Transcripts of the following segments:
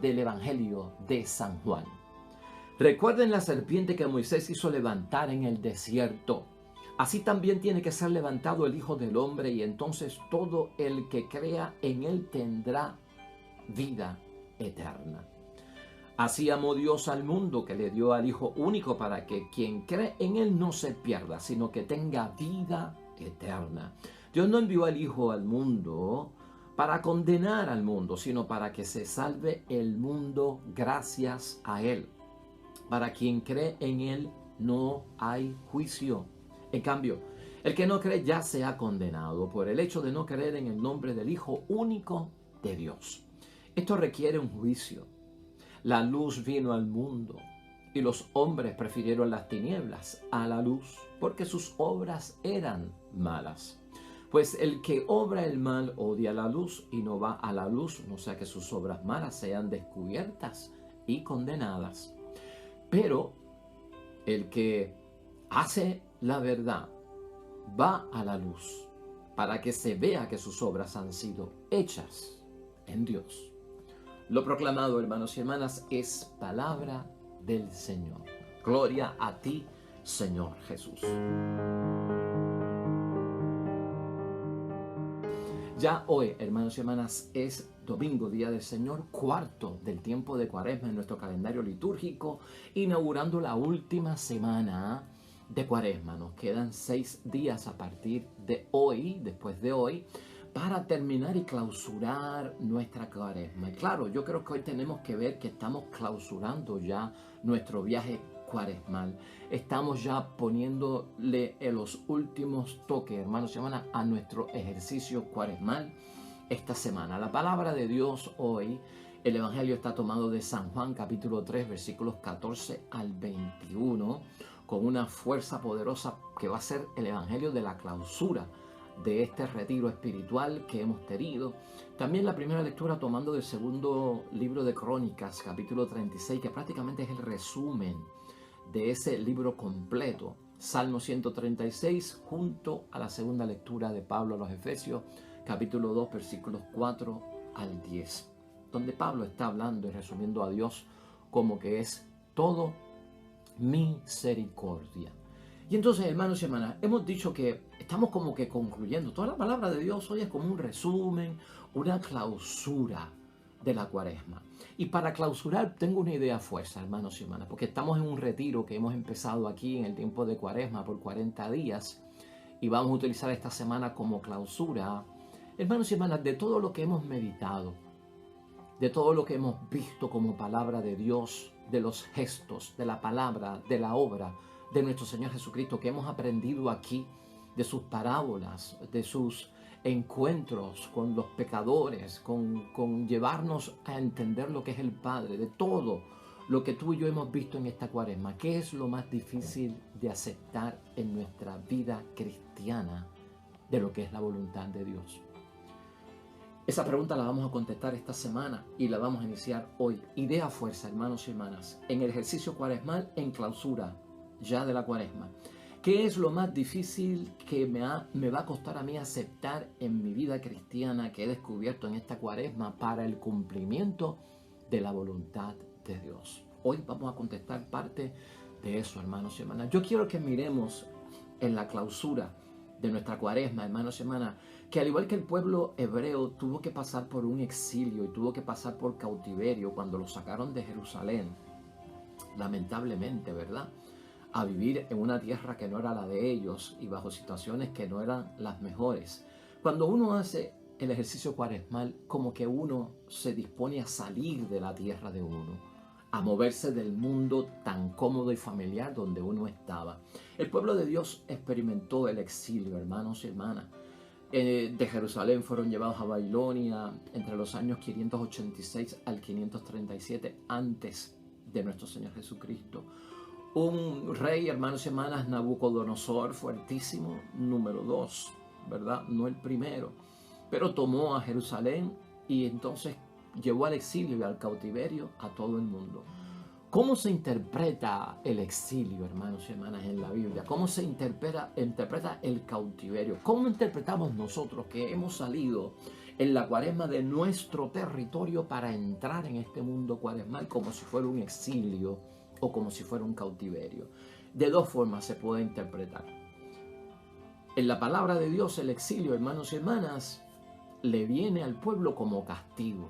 del Evangelio de San Juan. Recuerden la serpiente que Moisés hizo levantar en el desierto. Así también tiene que ser levantado el Hijo del Hombre, y entonces todo el que crea en él tendrá vida eterna. Así amó Dios al mundo, que le dio al Hijo único, para que quien cree en él no se pierda, sino que tenga vida eterna. Dios no envió al Hijo al mundo para condenar al mundo, sino para que se salve el mundo gracias a él. Para quien cree en él no hay juicio. En cambio, el que no cree ya se ha condenado por el hecho de no creer en el nombre del Hijo único de Dios. Esto requiere un juicio. La luz vino al mundo y los hombres prefirieron las tinieblas a la luz porque sus obras eran malas. Pues el que obra el mal odia la luz y no va a la luz, no sea que sus obras malas sean descubiertas y condenadas. Pero el que hace la verdad va a la luz para que se vea que sus obras han sido hechas en Dios. Lo proclamado, hermanos y hermanas, es palabra del Señor. Gloria a ti, Señor Jesús. Ya hoy, hermanos y hermanas, es domingo, día del Señor, cuarto del tiempo de Cuaresma en nuestro calendario litúrgico, inaugurando la última semana de Cuaresma. Nos quedan 6 días a partir de hoy, después de hoy, para terminar y clausurar nuestra Cuaresma. Y claro, yo creo que hoy tenemos que ver que estamos clausurando ya nuestro viaje cuaresmal. Estamos ya poniéndole los últimos toques, hermanos y hermanas, a nuestro ejercicio cuaresmal esta semana. La palabra de Dios hoy, el Evangelio está tomado de San Juan capítulo 3, versículos 14 al 21, con una fuerza poderosa que va a ser el Evangelio de la clausura de este retiro espiritual que hemos tenido. También la primera lectura tomando del segundo libro de Crónicas, capítulo 36, que prácticamente es el resumen de ese libro completo. Salmo 136, junto a la segunda lectura de Pablo a los Efesios, capítulo 2, versículos 4 al 10, donde Pablo está hablando y resumiendo a Dios como que es todo misericordia. Y entonces, hermanos y hermanas, hemos dicho que estamos como que concluyendo. Toda la palabra de Dios hoy es como un resumen, una clausura de la Cuaresma. Y para clausurar tengo una idea fuerza, hermanos y hermanas, porque estamos en un retiro que hemos empezado aquí en el tiempo de Cuaresma por 40 días y vamos a utilizar esta semana como clausura. Hermanos y hermanas, de todo lo que hemos meditado, de todo lo que hemos visto como palabra de Dios, de los gestos, de la palabra, de la obra de nuestro Señor Jesucristo, que hemos aprendido aquí, de sus parábolas, de sus encuentros con los pecadores, con llevarnos a entender lo que es el Padre, de todo lo que tú y yo hemos visto en esta Cuaresma. ¿Qué es lo más difícil de aceptar en nuestra vida cristiana de lo que es la voluntad de Dios? Esa pregunta la vamos a contestar esta semana y la vamos a iniciar hoy. Idea fuerza, hermanos y hermanas, en el ejercicio cuaresmal, en clausura ya de la Cuaresma. ¿Qué es lo más difícil que me va a costar a mí aceptar en mi vida cristiana que he descubierto en esta Cuaresma para el cumplimiento de la voluntad de Dios? Hoy vamos a contestar parte de eso, hermanos y hermanas. Yo quiero que miremos en la clausura de nuestra Cuaresma, hermanos y hermanas, que al igual que el pueblo hebreo tuvo que pasar por un exilio y tuvo que pasar por cautiverio cuando lo sacaron de Jerusalén, lamentablemente, ¿verdad?, a vivir en una tierra que no era la de ellos y bajo situaciones que no eran las mejores. Cuando uno hace el ejercicio cuaresmal, como que uno se dispone a salir de la tierra de uno, a moverse del mundo tan cómodo y familiar donde uno estaba. El pueblo de Dios experimentó el exilio, hermanos y hermanas. De Jerusalén fueron llevados a Babilonia entre los años 586 al 537 antes de nuestro Señor Jesucristo. Un rey, hermanos y hermanas, Nabucodonosor, fuertísimo, número 2, ¿verdad? No el primero, pero tomó a Jerusalén y entonces llevó al exilio y al cautiverio a todo el mundo. ¿Cómo se interpreta el exilio, hermanos y hermanas, en la Biblia? ¿Cómo se interpreta el cautiverio? ¿Cómo interpretamos nosotros que hemos salido en la cuaresma de nuestro territorio para entrar en este mundo cuaresmal como si fuera un exilio o como si fuera un cautiverio. De dos formas se puede interpretar. En la palabra de Dios, el exilio, hermanos y hermanas, le viene al pueblo como castigo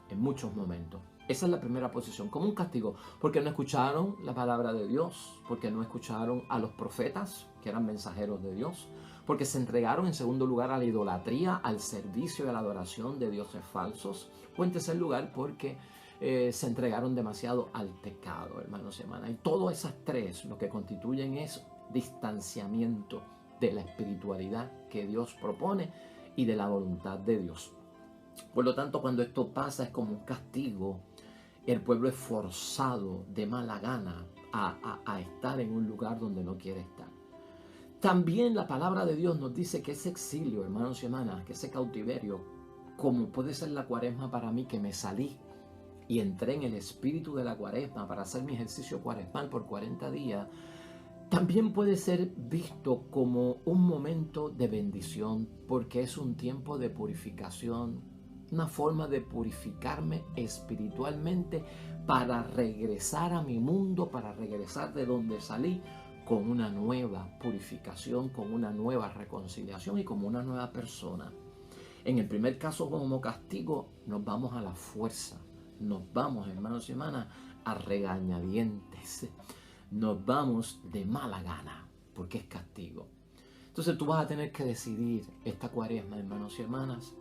en muchos momentos. Esa es la primera posición, como un castigo, porque no escucharon la palabra de Dios, porque no escucharon a los profetas, que eran mensajeros de Dios, porque se entregaron en segundo lugar a la idolatría, al servicio y a la adoración de dioses falsos, o en tercer lugar porque se entregaron demasiado al pecado, hermanos y hermanas. Y todas esas tres lo que constituyen es distanciamiento de la espiritualidad que Dios propone y de la voluntad de Dios. Por lo tanto, cuando esto pasa es como un castigo. El pueblo es forzado de mala gana a estar en un lugar donde no quiere estar. También la palabra de Dios nos dice que ese exilio, hermanos y hermanas, que ese cautiverio, como puede ser la cuaresma para mí, que me salí y entré en el espíritu de la cuaresma para hacer mi ejercicio cuaresmal por 40 días, también puede ser visto como un momento de bendición, porque es un tiempo de purificación, una forma de purificarme espiritualmente para regresar a mi mundo, para regresar de donde salí con una nueva purificación, con una nueva reconciliación y como una nueva persona. En el primer caso, como castigo, nos vamos a la fuerza, nos vamos, hermanos y hermanas, a regañadientes, nos vamos de mala gana, porque es castigo. Entonces tú vas a tener que decidir esta cuaresma, hermanos y hermanas,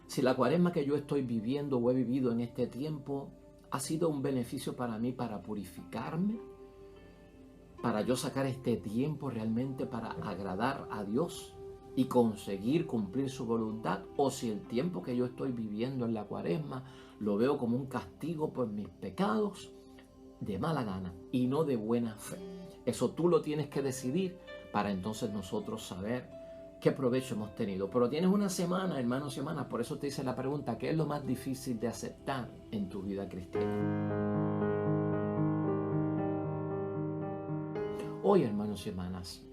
si la cuaresma que yo estoy viviendo o he vivido en este tiempo ha sido un beneficio para mí para purificarme, para yo sacar este tiempo realmente para agradar a Dios y conseguir cumplir su voluntad, o si el tiempo que yo estoy viviendo en la cuaresma lo veo como un castigo por mis pecados de mala gana y no de buena fe. Eso tú lo tienes que decidir para entonces nosotros saber qué provecho hemos tenido. Pero tienes una semana, hermanos y hermanas, por eso te hice la pregunta: ¿qué es lo más difícil de aceptar en tu vida cristiana? Hoy, hermanos y hermanas,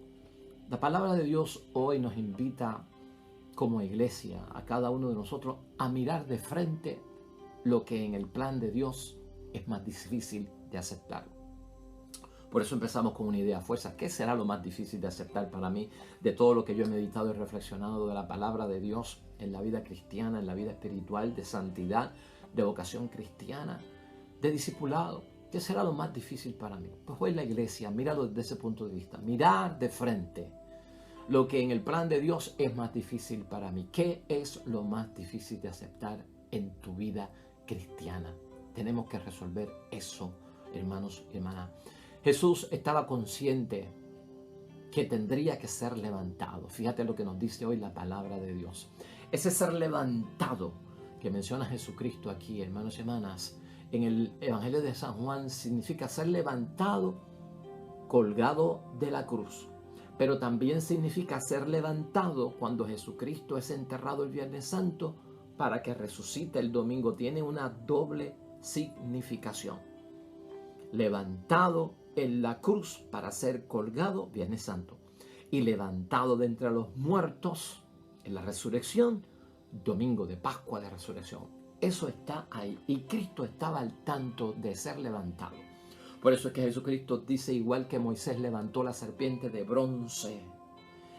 la palabra de Dios hoy nos invita como iglesia a cada uno de nosotros a mirar de frente lo que en el plan de Dios es más difícil de aceptar. Por eso empezamos con una idea fuerza. ¿Qué será lo más difícil de aceptar para mí de todo lo que yo he meditado y reflexionado de la palabra de Dios en la vida cristiana, en la vida espiritual, de santidad, de vocación cristiana, de discipulado? ¿Qué será lo más difícil para mí? Pues hoy la iglesia, míralo desde ese punto de vista. Mirar de frente lo que en el plan de Dios es más difícil para mí. ¿Qué es lo más difícil de aceptar en tu vida cristiana? Tenemos que resolver eso, hermanos y hermanas. Jesús estaba consciente que tendría que ser levantado. Fíjate lo que nos dice hoy la palabra de Dios. Ese ser levantado que menciona Jesucristo aquí, hermanos y hermanas, en el Evangelio de San Juan, significa ser levantado, colgado de la cruz. Pero también significa ser levantado cuando Jesucristo es enterrado el Viernes Santo para que resucite el domingo. Tiene una doble significación. Levantado en la cruz para ser colgado Viernes Santo y levantado de entre los muertos en la resurrección, domingo de Pascua de Resurrección. Eso está ahí y Cristo estaba al tanto de ser levantado. Por eso es que Jesucristo dice, igual que Moisés levantó la serpiente de bronce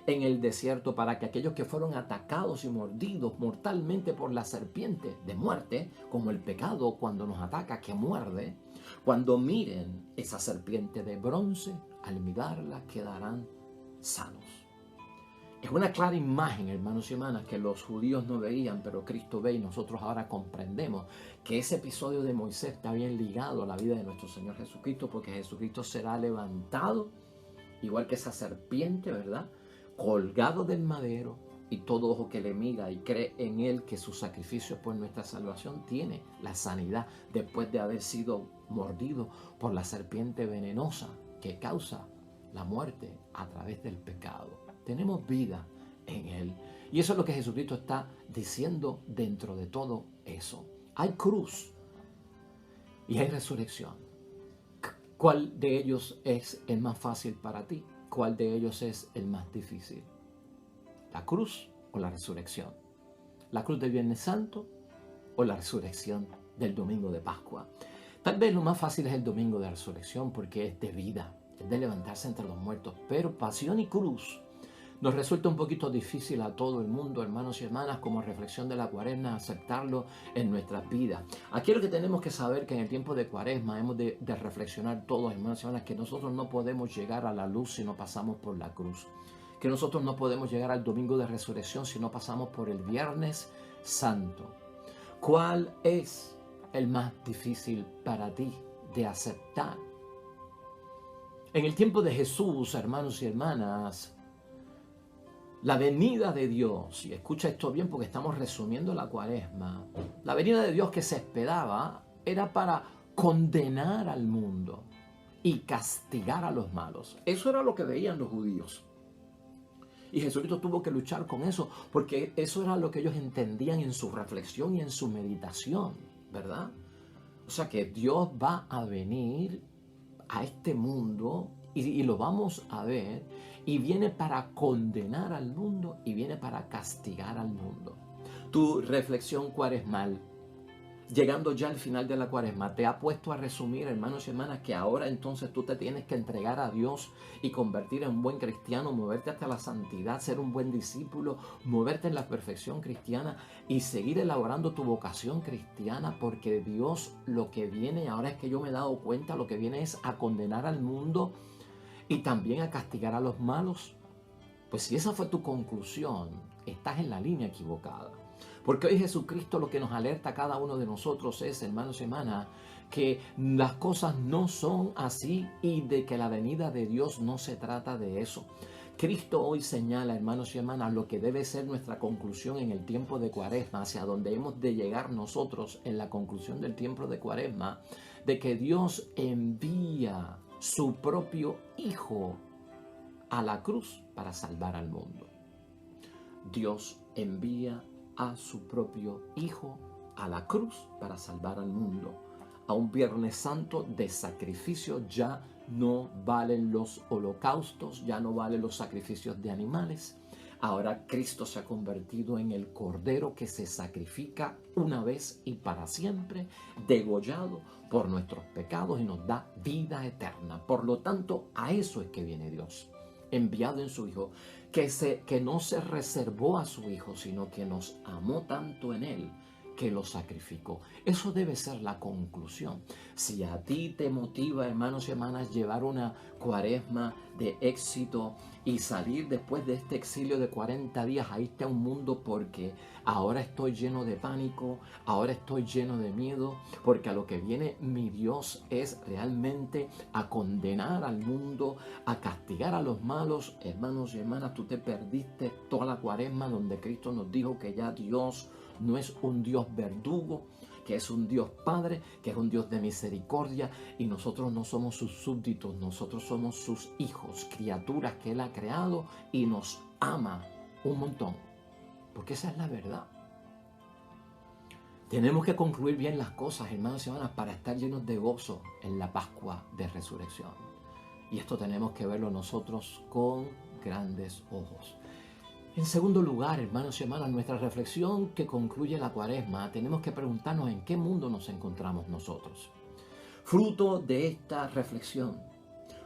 en el desierto para que aquellos que fueron atacados y mordidos mortalmente por la serpiente de muerte, como el pecado cuando nos ataca que muerde, cuando miren esa serpiente de bronce, al mirarla quedarán sanos. Es una clara imagen, hermanos y hermanas, que los judíos no veían, pero Cristo ve y nosotros ahora comprendemos que ese episodio de Moisés está bien ligado a la vida de nuestro Señor Jesucristo, porque Jesucristo será levantado, igual que esa serpiente, ¿verdad?, colgado del madero, y todo ojo que le mira y cree en Él, que su sacrificio por nuestra salvación tiene la sanidad después de haber sido mordido por la serpiente venenosa que causa la muerte a través del pecado. Tenemos vida en Él. Y eso es lo que Jesucristo está diciendo dentro de todo eso. Hay cruz y hay resurrección. ¿Cuál de ellos es el más fácil para ti? ¿Cuál de ellos es el más difícil? ¿La cruz o la resurrección? ¿La cruz del Viernes Santo o la resurrección del domingo de Pascua? Tal vez lo más fácil es el domingo de resurrección porque es de vida, es de levantarse entre los muertos, pero pasión y cruz nos resulta un poquito difícil a todo el mundo, hermanos y hermanas, como reflexión de la Cuaresma, aceptarlo en nuestras vidas. Aquí lo que tenemos que saber que en el tiempo de Cuaresma hemos de reflexionar todos, hermanos y hermanas, que nosotros no podemos llegar a la luz si no pasamos por la cruz. Que nosotros no podemos llegar al domingo de resurrección si no pasamos por el Viernes Santo. ¿Cuál es el más difícil para ti de aceptar? En el tiempo de Jesús, hermanos y hermanas, la venida de Dios, y escucha esto bien porque estamos resumiendo la Cuaresma, la venida de Dios que se esperaba era para condenar al mundo y castigar a los malos. Eso era lo que veían los judíos. Y Jesucristo tuvo que luchar con eso, porque eso era lo que ellos entendían en su reflexión y en su meditación, ¿verdad? O sea que Dios va a venir a este mundo y lo vamos a ver, y viene para condenar al mundo y viene para castigar al mundo. Tu reflexión cuaresmal, llegando ya al final de la Cuaresma, te ha puesto a resumir, hermanos y hermanas, que ahora entonces tú te tienes que entregar a Dios y convertir en un buen cristiano, moverte hasta la santidad, ser un buen discípulo, moverte en la perfección cristiana y seguir elaborando tu vocación cristiana, porque Dios lo que viene, ahora es que yo me he dado cuenta, lo que viene es a condenar al mundo y también a castigar a los malos. Pues si esa fue tu conclusión, estás en la línea equivocada. Porque hoy Jesucristo lo que nos alerta a cada uno de nosotros es, hermanos y hermanas, que las cosas no son así y de que la venida de Dios no se trata de eso. Cristo hoy señala, hermanos y hermanas, lo que debe ser nuestra conclusión en el tiempo de Cuaresma, hacia donde hemos de llegar nosotros en la conclusión del tiempo de Cuaresma, de que Dios envía su propio Hijo a la cruz para salvar al mundo. Dios envía a su propio Hijo a la cruz para salvar al mundo. A un Viernes Santo de sacrificio ya no valen los holocaustos, ya no valen los sacrificios de animales. Ahora Cristo se ha convertido en el Cordero que se sacrifica una vez y para siempre, degollado por nuestros pecados y nos da vida eterna. Por lo tanto, a eso es que viene Dios, enviado en su Hijo, que no se reservó a su Hijo, sino que nos amó tanto en Él, que lo sacrificó. Eso debe ser la conclusión. Si a ti te motiva, hermanos y hermanas, llevar una Cuaresma de éxito y salir después de este exilio de 40 días a irte a un mundo porque ahora estoy lleno de pánico, ahora estoy lleno de miedo, porque a lo que viene mi Dios es realmente a condenar al mundo, a castigar a los malos, hermanos y hermanas, tú te perdiste toda la Cuaresma donde Cristo nos dijo que ya Dios no es un Dios verdugo, que es un Dios Padre, que es un Dios de misericordia, y nosotros no somos sus súbditos, nosotros somos sus hijos, criaturas que Él ha creado y nos ama un montón, porque esa es la verdad. Tenemos que concluir bien las cosas, hermanos y hermanas, para estar llenos de gozo en la Pascua de Resurrección. Y esto tenemos que verlo nosotros con grandes ojos. En segundo lugar, hermanos y hermanas, nuestra reflexión que concluye la Cuaresma, tenemos que preguntarnos en qué mundo nos encontramos nosotros. Fruto de esta reflexión,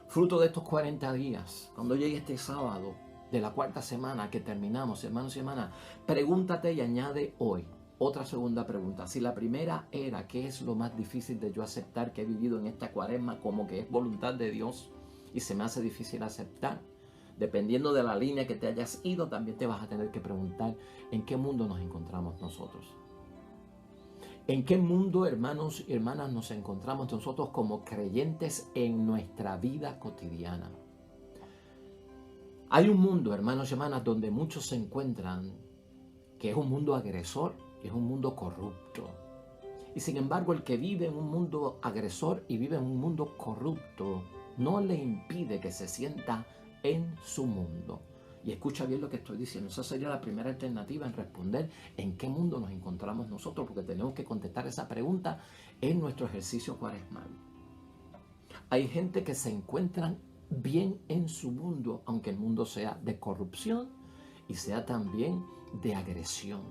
fruto de estos 40 días, cuando llegue este sábado de la cuarta semana que terminamos, hermanos y hermanas, pregúntate y añade hoy otra segunda pregunta. Si la primera era, ¿qué es lo más difícil de yo aceptar que he vivido en esta Cuaresma como que es voluntad de Dios y se me hace difícil aceptar? Dependiendo de la línea que te hayas ido, también te vas a tener que preguntar en qué mundo nos encontramos nosotros. ¿En qué mundo, hermanos y hermanas, nos encontramos nosotros como creyentes en nuestra vida cotidiana? Hay un mundo, hermanos y hermanas, donde muchos se encuentran, que es un mundo agresor, que es un mundo corrupto. Y sin embargo, el que vive en un mundo agresor y vive en un mundo corrupto, no le impide que se sienta en su mundo. Y escucha bien lo que estoy diciendo. Esa sería la primera alternativa en responder en qué mundo nos encontramos nosotros, porque tenemos que contestar esa pregunta en nuestro ejercicio cuaresmal. Hay gente que se encuentran bien en su mundo, aunque el mundo sea de corrupción y sea también de agresión.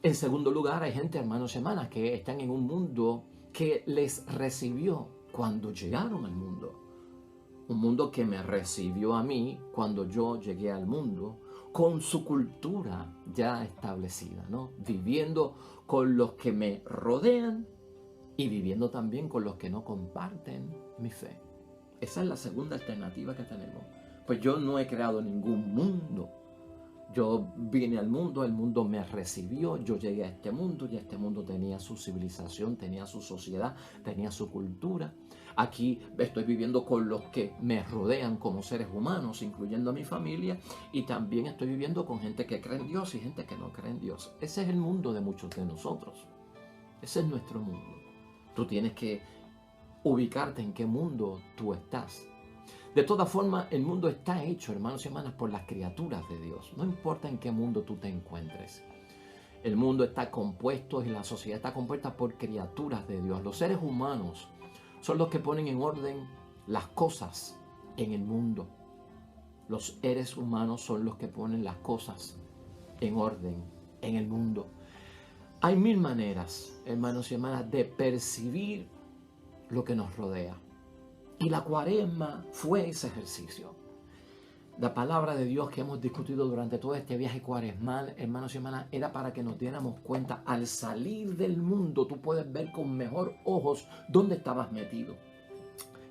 En segundo lugar, hay gente, hermanos y hermanas, que están en un mundo que les recibió cuando llegaron al mundo. Un mundo que me recibió a mí cuando yo llegué al mundo, con su cultura ya establecida, ¿no? Viviendo con los que me rodean y viviendo también con los que no comparten mi fe. Esa es la segunda alternativa que tenemos. Pues yo no he creado ningún mundo. Yo vine al mundo, el mundo me recibió, yo llegué a este mundo y este mundo tenía su civilización, tenía su sociedad, tenía su cultura. Aquí estoy viviendo con los que me rodean como seres humanos, incluyendo a mi familia, y también estoy viviendo con gente que cree en Dios y gente que no cree en Dios. Ese es el mundo de muchos de nosotros. Ese es nuestro mundo. Tú tienes que ubicarte en qué mundo tú estás. De todas formas, el mundo está hecho, hermanos y hermanas, por las criaturas de Dios. No importa en qué mundo tú te encuentres. El mundo está compuesto y la sociedad está compuesta por criaturas de Dios. Los seres humanos son los que ponen en orden las cosas en el mundo. Los seres humanos son los que ponen las cosas en orden en el mundo. Hay mil maneras, hermanos y hermanas, de percibir lo que nos rodea. Y la cuaresma fue ese ejercicio. La palabra de Dios que hemos discutido durante todo este viaje cuaresmal, hermanos y hermanas, era para que nos diéramos cuenta, al salir del mundo, tú puedes ver con mejor ojos dónde estabas metido,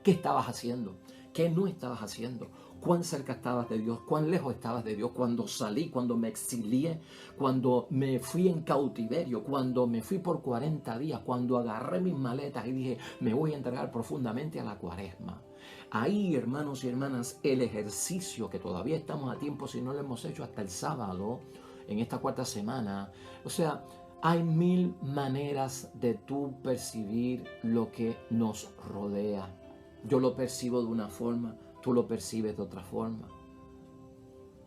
qué estabas haciendo, qué no estabas haciendo, cuán cerca estabas de Dios, cuán lejos estabas de Dios, cuando salí, cuando me exilié, cuando me fui en cautiverio, cuando me fui por 40 días, cuando agarré mis maletas y dije, me voy a entregar profundamente a la cuaresma. Ahí, hermanos y hermanas, el ejercicio que todavía estamos a tiempo, si no lo hemos hecho hasta el sábado, en esta cuarta semana, o sea, hay mil maneras de tú percibir lo que nos rodea. Yo lo percibo de una forma, tú lo percibes de otra forma.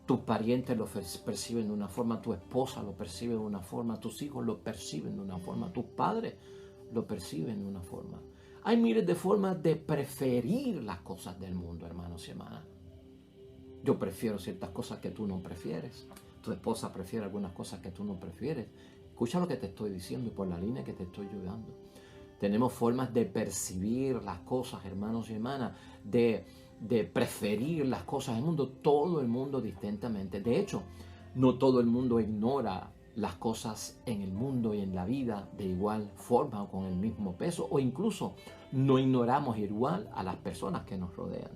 Tus parientes lo perciben de una forma, tu esposa lo percibe de una forma, tus hijos lo perciben de una forma, tus padres lo perciben de una forma. Hay miles de formas de preferir las cosas del mundo, hermanos y hermanas. Yo prefiero ciertas cosas que tú no prefieres. Tu esposa prefiere algunas cosas que tú no prefieres. Escucha lo que te estoy diciendo por la línea que te estoy ayudando. Tenemos formas de percibir las cosas, hermanos y hermanas, de preferir las cosas del mundo, todo el mundo distintamente. De hecho, no todo el mundo ignora las cosas en el mundo y en la vida de igual forma o con el mismo peso, o incluso no ignoramos igual a las personas que nos rodean.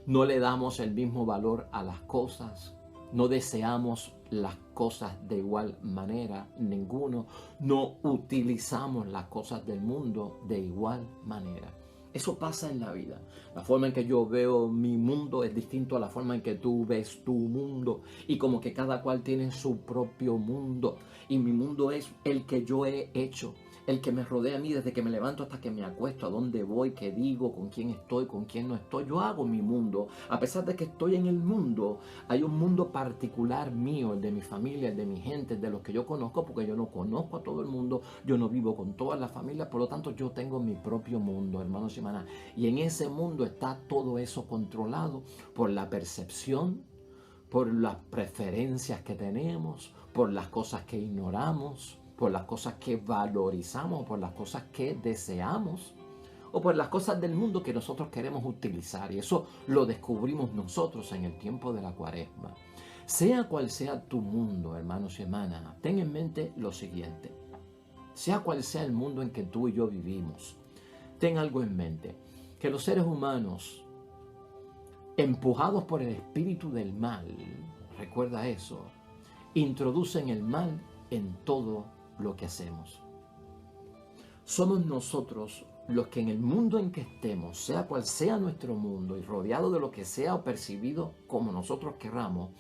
No le damos el mismo valor a las cosas, no deseamos las cosas de igual manera, ninguno, no utilizamos las cosas del mundo de igual manera. Eso pasa en la vida. La forma en que yo veo mi mundo es distinto a la forma en que tú ves tu mundo. Y como que cada cual tiene su propio mundo. Y mi mundo es el que yo he hecho. El que me rodea a mí desde que me levanto hasta que me acuesto, a dónde voy, qué digo, con quién estoy, con quién no estoy. Yo hago mi mundo. A pesar de que estoy en el mundo, hay un mundo particular mío, el de mi familia, el de mi gente, el de los que yo conozco, porque yo no conozco a todo el mundo, yo no vivo con todas las familias, por lo tanto yo tengo mi propio mundo, hermanos y hermanas. Y en ese mundo está todo eso controlado por la percepción, por las preferencias que tenemos, por las cosas que ignoramos, por las cosas que valorizamos, por las cosas que deseamos, o por las cosas del mundo que nosotros queremos utilizar. Y eso lo descubrimos nosotros en el tiempo de la cuaresma. Sea cual sea tu mundo, hermanos y hermanas, ten en mente lo siguiente. Sea cual sea el mundo en que tú y yo vivimos, ten algo en mente, que los seres humanos, empujados por el espíritu del mal, recuerda eso, introducen el mal en todo lo que hacemos. Somos nosotros los que en el mundo en que estemos, sea cual sea nuestro mundo y rodeado de lo que sea o percibido como nosotros querramos,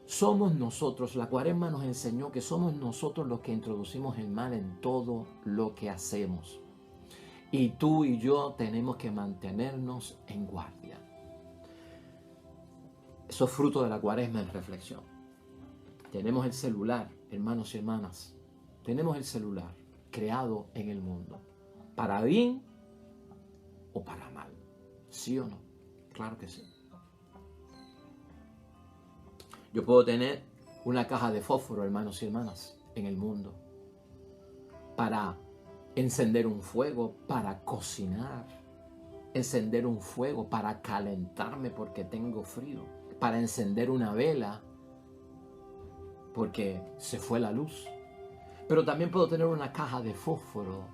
somos nosotros, la cuaresma nos enseñó que somos nosotros los que introducimos el mal en todo lo que hacemos. Y tú y yo tenemos que mantenernos en guardia. Eso es fruto de la cuaresma en reflexión. Tenemos el celular, hermanos y hermanas. Tenemos el celular creado en el mundo. ¿Para bien o para mal? ¿Sí o no? Claro que sí. Yo puedo tener una caja de fósforo, hermanos y hermanas, en el mundo. para encender un fuego, para cocinar, encender un fuego para calentarme porque tengo frío, para encender una vela porque se fue la luz. Pero también puedo tener una caja de fósforo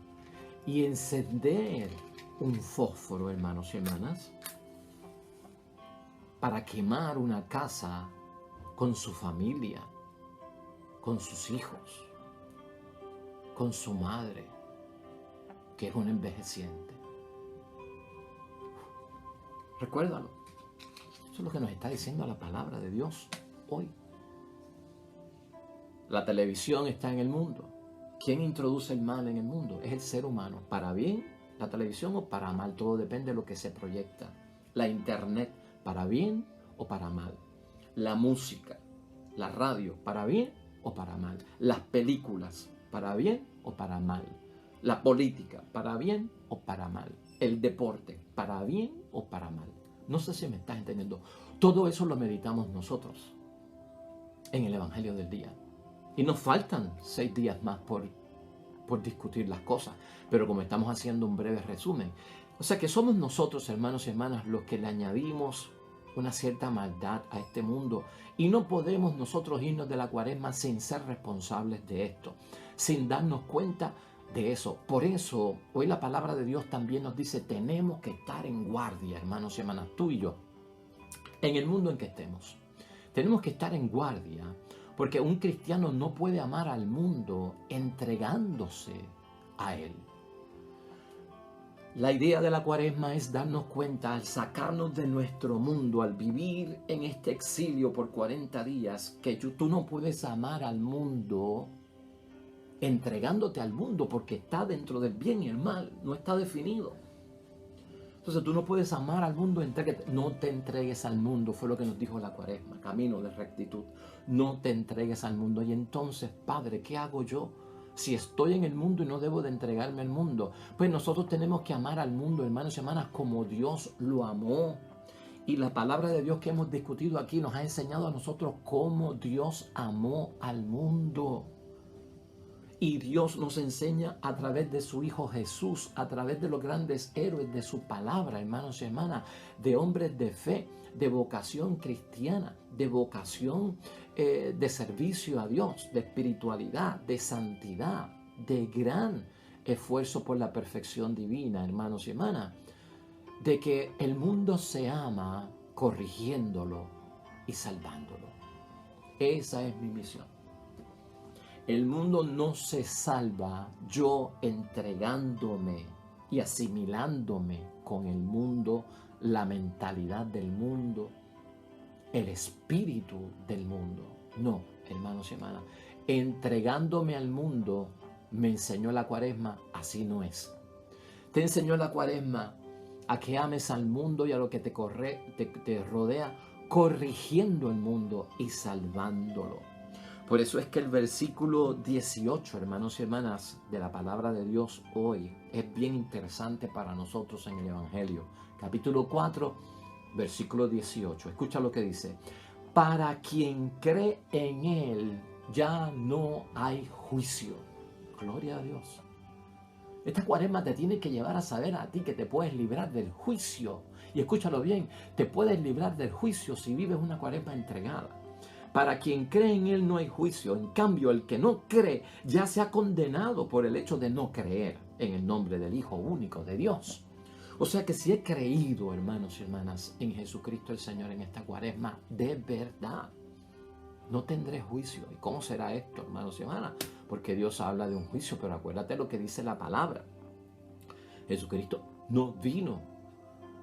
y encender un fósforo, hermanos y hermanas, para quemar una casa con su familia, con sus hijos, con su madre, que es un envejeciente. Recuérdalo. Eso es lo que nos está diciendo la palabra de Dios hoy. La televisión está en el mundo. ¿Quién introduce el mal en el mundo? Es el ser humano. ¿Para bien la televisión o para mal? Todo depende de lo que se proyecta. La internet, ¿para bien o para mal? La música, la radio, ¿para bien o para mal? Las películas, ¿para bien o para mal? La política, ¿para bien o para mal? El deporte, ¿para bien o para mal? No sé si me estás entendiendo. Todo eso lo meditamos nosotros en el Evangelio del día. Y nos faltan 6 días más por discutir las cosas. Pero como estamos haciendo un breve resumen. O sea que somos nosotros, hermanos y hermanas, los que le añadimos una cierta maldad a este mundo. Y no podemos nosotros irnos de la cuaresma sin ser responsables de esto. Sin darnos cuenta de eso. Por eso, hoy la palabra de Dios también nos dice, tenemos que estar en guardia, hermanos y hermanas, tú y yo, en el mundo en que estemos. Tenemos que estar en guardia, porque un cristiano no puede amar al mundo entregándose a él. La idea de la cuaresma es darnos cuenta, al sacarnos de nuestro mundo, al vivir en este exilio por 40 días, que tú no puedes amar al mundo entregándote al mundo, porque está dentro del bien y el mal, no está definido. Entonces tú no puedes amar al mundo, no te entregues al mundo, fue lo que nos dijo la cuaresma, camino de rectitud, no te entregues al mundo. Y entonces, Padre, ¿qué hago yo? Si estoy en el mundo y no debo de entregarme al mundo, pues nosotros tenemos que amar al mundo, hermanos y hermanas, como Dios lo amó. Y la palabra de Dios que hemos discutido aquí nos ha enseñado a nosotros cómo Dios amó al mundo. Y Dios nos enseña a través de su Hijo Jesús, a través de los grandes héroes de su palabra, hermanos y hermanas, de hombres de fe, de vocación cristiana, de vocación de servicio a Dios, de espiritualidad, de santidad, de gran esfuerzo por la perfección divina, hermanos y hermanas, de que el mundo se ama corrigiéndolo y salvándolo. Esa es mi misión. El mundo no se salva yo entregándome y asimilándome con el mundo, la mentalidad del mundo, el espíritu del mundo. No, hermanos y hermanas, entregándome al mundo, me enseñó la cuaresma, así no es. Te enseñó la cuaresma a que ames al mundo y a lo que te rodea, corrigiendo el mundo y salvándolo. Por eso es que el versículo 18, hermanos y hermanas, de la palabra de Dios hoy es bien interesante para nosotros en el Evangelio. Capítulo 4, versículo 18. Escucha lo que dice. Para quien cree en Él ya no hay juicio. Gloria a Dios. Esta cuaresma te tiene que llevar a saber a ti que te puedes librar del juicio. Y escúchalo bien, te puedes librar del juicio si vives una cuaresma entregada. Para quien cree en Él no hay juicio. En cambio, el que no cree ya se ha condenado por el hecho de no creer en el nombre del Hijo único de Dios. O sea que si he creído, hermanos y hermanas, en Jesucristo el Señor en esta cuaresma, de verdad, no tendré juicio. ¿Y cómo será esto, hermanos y hermanas? Porque Dios habla de un juicio, pero acuérdate lo que dice la palabra. Jesucristo no vino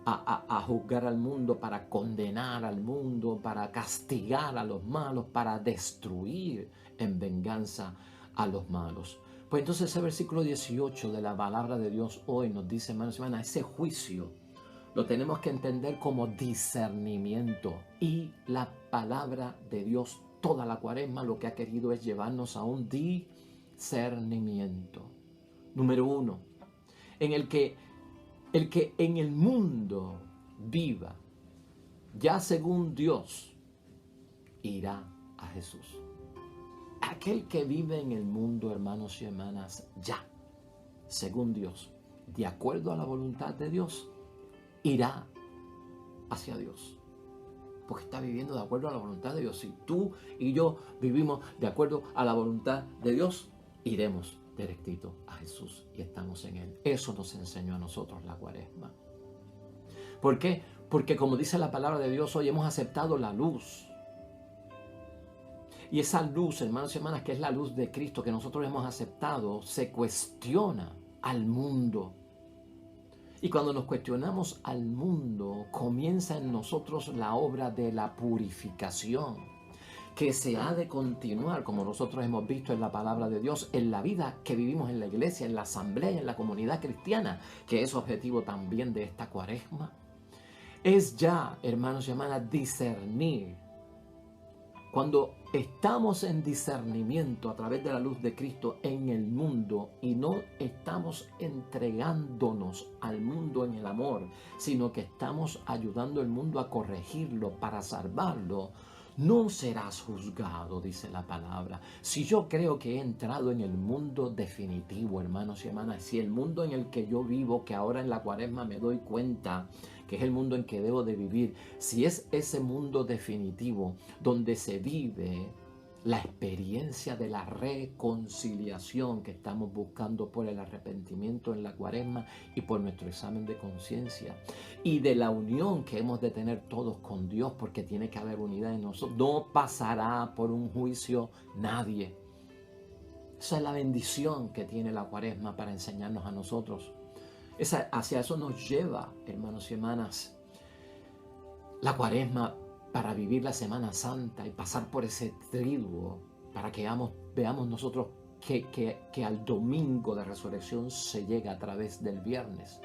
a juzgar al mundo, para condenar al mundo, para castigar a los malos, para destruir en venganza a los malos. Pues entonces ese versículo 18 de la palabra de Dios hoy nos dice, hermanos y hermanas, ese juicio lo tenemos que entender como discernimiento. Y la palabra de Dios, toda la cuaresma, lo que ha querido es llevarnos a un discernimiento. Número 1, en el que en el mundo viva, ya según Dios, irá a Jesús. aquel que vive en el mundo, hermanos y hermanas, ya, según Dios, de acuerdo a la voluntad de Dios, irá hacia Dios. Porque está viviendo de acuerdo a la voluntad de Dios. Si tú y yo vivimos de acuerdo a la voluntad de Dios, iremos directito a Jesús y estamos en Él. Eso nos enseñó a nosotros la Cuaresma. ¿Por qué? Porque como dice la palabra de Dios, hoy hemos aceptado la luz. Y esa luz, hermanos y hermanas, que es la luz de Cristo que nosotros hemos aceptado, se cuestiona al mundo. Y cuando nos cuestionamos al mundo, comienza en nosotros la obra de la purificación, que se ha de continuar, como nosotros hemos visto en la palabra de Dios, en la vida que vivimos en la iglesia, en la asamblea, en la comunidad cristiana, que es objetivo también de esta Cuaresma. Es ya, hermanos y hermanas, discernir. Cuando estamos en discernimiento a través de la luz de Cristo en el mundo y no estamos entregándonos al mundo en el amor, sino que estamos ayudando al mundo a corregirlo para salvarlo, no serás juzgado, dice la palabra. Si yo creo que he entrado en el mundo definitivo, hermanos y hermanas, si el mundo en el que yo vivo, que ahora en la Cuaresma me doy cuenta que es el mundo en que debo de vivir, si es ese mundo definitivo donde se vive la experiencia de la reconciliación que estamos buscando por el arrepentimiento en la Cuaresma y por nuestro examen de conciencia, y de la unión que hemos de tener todos con Dios, porque tiene que haber unidad en nosotros, no pasará por un juicio nadie. Esa es la bendición que tiene la Cuaresma para enseñarnos a nosotros. Hacia eso nos lleva, hermanos y hermanas, la Cuaresma, para vivir la Semana Santa y pasar por ese triduo, para que veamos nosotros que al domingo de resurrección se llega a través del viernes,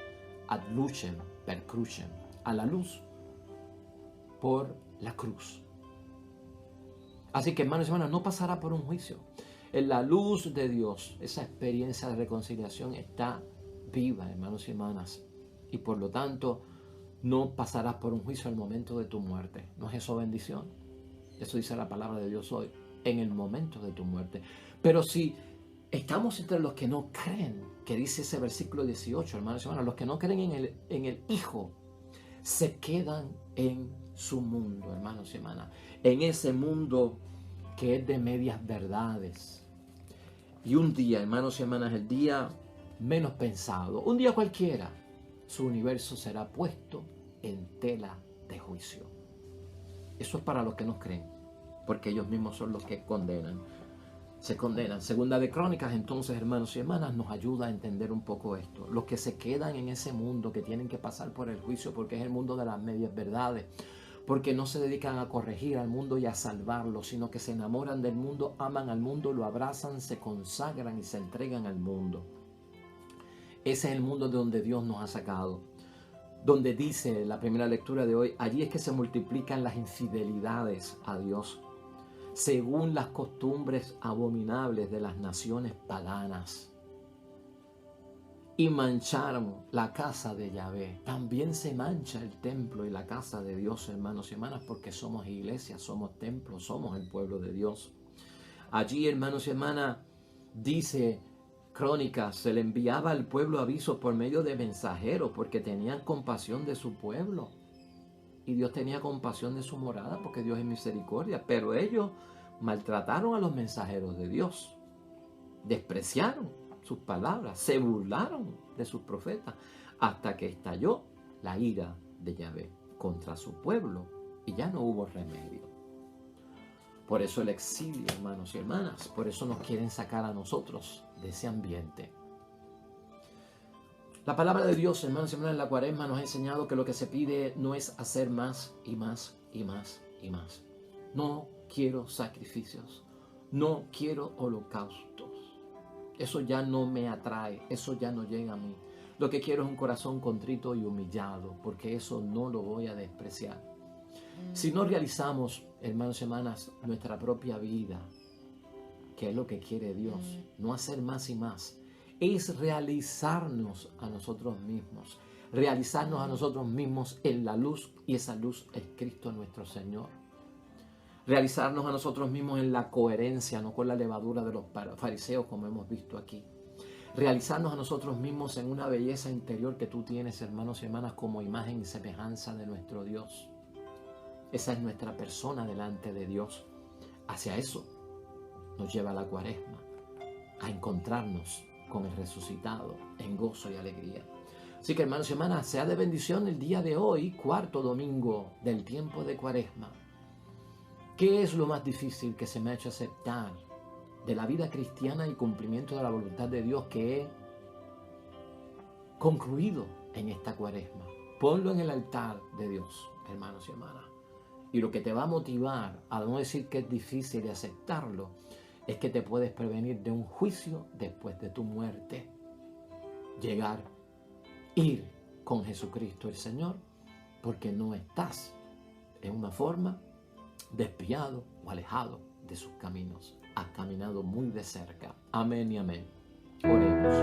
ad lucem per crucem, a la luz por la cruz. Así que, hermanos y hermanas, no pasará por un juicio. En la luz de Dios, esa experiencia de reconciliación está viva, hermanos y hermanas, y por lo tanto no pasarás por un juicio al momento de tu muerte. ¿No es eso bendición? Eso dice la palabra de Dios hoy, en el momento de tu muerte. Pero si estamos entre los que no creen, que dice ese versículo 18, hermanos y hermanas, los que no creen en el Hijo, se quedan en su mundo, hermanos y hermanas, en ese mundo que es de medias verdades. Y un día, hermanos y hermanas, el día menos pensado, un día cualquiera, su universo será puesto en tela de juicio. Eso es para los que no creen, porque ellos mismos son los que condenan. Se condenan. Segunda de Crónicas, entonces, hermanos y hermanas, nos ayuda a entender un poco esto. Los que se quedan en ese mundo, que tienen que pasar por el juicio, porque es el mundo de las medias verdades, porque no se dedican a corregir al mundo y a salvarlo, sino que se enamoran del mundo, aman al mundo, lo abrazan, se consagran y se entregan al mundo. Ese es el mundo de donde Dios nos ha sacado. Donde dice la primera lectura de hoy, allí es que se multiplican las infidelidades a Dios, según las costumbres abominables de las naciones paganas. Y mancharon la casa de Yahvé. También se mancha el templo y la casa de Dios, hermanos y hermanas, porque somos iglesia, somos templo, somos el pueblo de Dios. Allí, hermanos y hermanas, dice Crónicas, se le enviaba al pueblo aviso por medio de mensajeros, porque tenían compasión de su pueblo. Y Dios tenía compasión de su morada, porque Dios es misericordia. Pero ellos maltrataron a los mensajeros de Dios. Despreciaron sus palabras, se burlaron de sus profetas, hasta que estalló la ira de Yahvé contra su pueblo y ya no hubo remedio. Por eso el exilio, hermanos y hermanas, por eso nos quieren sacar a nosotros de ese ambiente. La palabra de Dios, hermanos y hermanas, en la Cuaresma nos ha enseñado que lo que se pide no es hacer más y más y más y más. No quiero sacrificios, no quiero holocaustos. Eso ya no me atrae, eso ya no llega a mí. Lo que quiero es un corazón contrito y humillado, porque eso no lo voy a despreciar. Si no realizamos, hermanos y hermanas, nuestra propia vida, que es lo que quiere Dios, no hacer más y más, es realizarnos a nosotros mismos en la luz, y esa luz es Cristo nuestro Señor. Realizarnos a nosotros mismos en la coherencia, no con la levadura de los fariseos como hemos visto aquí. Realizarnos a nosotros mismos en una belleza interior que tú tienes, hermanos y hermanas, como imagen y semejanza de nuestro Dios. Esa es nuestra persona delante de Dios. Hacia eso nos lleva la Cuaresma, a encontrarnos con el resucitado en gozo y alegría. Así que, hermanos y hermanas, sea de bendición el día de hoy, cuarto domingo del tiempo de Cuaresma. ¿Qué es lo más difícil que se me ha hecho aceptar de la vida cristiana y cumplimiento de la voluntad de Dios que he concluido en esta Cuaresma? Ponlo en el altar de Dios, hermanos y hermanas. Y lo que te va a motivar a no decir que es difícil de aceptarlo es que te puedes prevenir de un juicio después de tu muerte. Ir con Jesucristo el Señor, porque no estás en una forma desviado o alejado de sus caminos. Has caminado muy de cerca. Amén y amén. Oremos.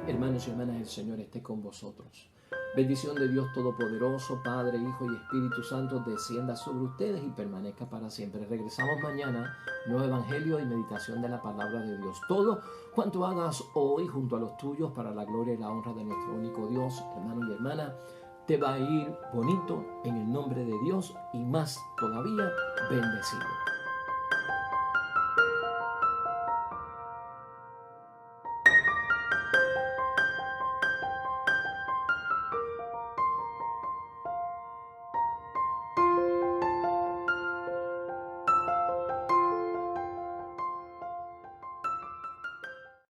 Hermanos y hermanas, el Señor esté con vosotros. Bendición de Dios Todopoderoso, Padre, Hijo y Espíritu Santo, descienda sobre ustedes y permanezca para siempre. Regresamos mañana, nuevo Evangelio y meditación de la palabra de Dios. Todo cuanto hagas hoy junto a los tuyos para la gloria y la honra de nuestro único Dios, hermano y hermana, te va a ir bonito en el nombre de Dios y más todavía bendecido.